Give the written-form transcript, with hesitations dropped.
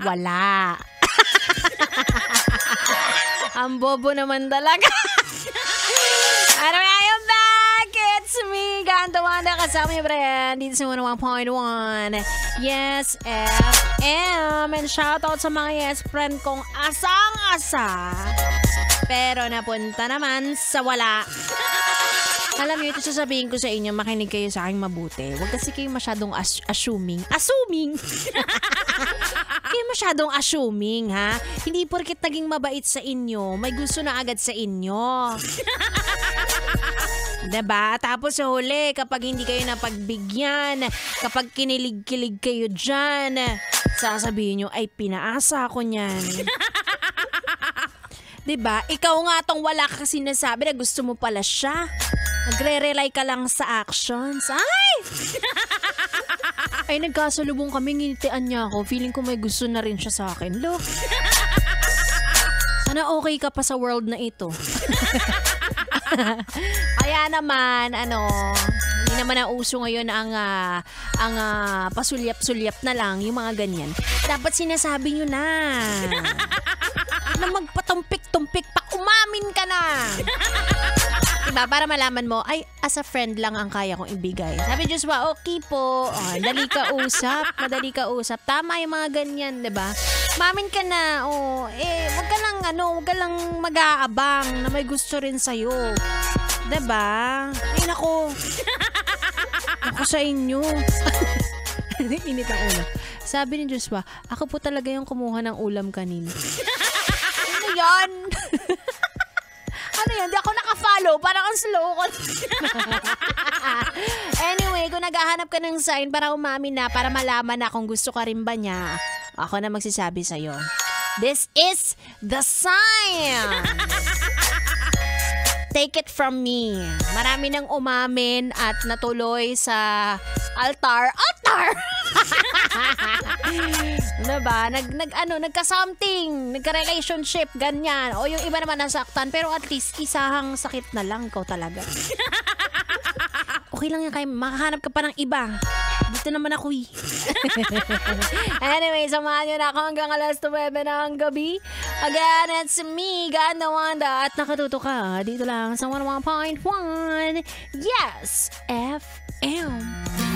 Wala. Ang bobo naman talaga. Anyway, I'm back. It's me, Ganda Wanda. Kasama yung friend dito sa 101.1. Yes, FM. And shoutout sa mga yes friend kong asang-asa. Pero napunta naman sa wala. Alam niyo, ito sasabihin ko sa inyo, makinig kayo sa akin mabuti. Huwag kasi kayo masyadong assuming. Kayo masyadong assuming, ha? Hindi porket naging mabait sa inyo, may gusto na agad sa inyo. Diba? Tapos sa huli, kapag hindi kayo napagbigyan, kapag kinilig-kilig kayo dyan, sasabihin nyo, ay pinaasa ako niyan. Diba? Ikaw nga tong wala ka sinasabi na gusto mo pala siya. Nagre-rely ka lang sa actions. Ay, nagkasalubong kami, nginitian niya ako. Feeling ko may gusto na rin siya sa akin. Look. Sana okay ka pa sa world na ito. Kaya naman, hindi naman na uso ngayon ang pasulyap-sulyap na lang, yung mga ganyan. Dapat sinasabi nyo na. Na magpatumpik-tumpik pa, umamin ka na. Diba? Para malaman mo, ay, as a friend lang ang kaya kong ibigay. Sabi Joshua, okay po. Madali ka usap. Tama yung mga ganyan, diba? Mamin ka na, wag ka lang mag-aabang na may gusto rin sa'yo. Diba? Ay, nako. Ako sa inyo. Init ang ulo. Sabi ni Joshua, ako po talaga yung kumuha ng ulam kanina. Ano yan? Ano yan? Di ako naka-follow. Parang ang slow ko. Anyway, kung naghahanap ka ng sign para umamin na, para malaman na kung gusto ka rin ba niya, ako na magsasabi sa'yo. This is the sign. Take it from me. Marami nang umamin at natuloy sa altar. Diba? Nagka-something, nagka-relationship, ganyan. O yung iba naman nasaktan, pero at least isahang sakit na lang ikaw talaga. Okay lang yan, kayo makahanap ka pa ng iba. Dito naman ako Anyway, samahan nyo na ako hanggang alas 9 ng gabi. Again, it's me, Ganda Wanda. At nakatuto ka dito lang sa 101.1. Yes, FM.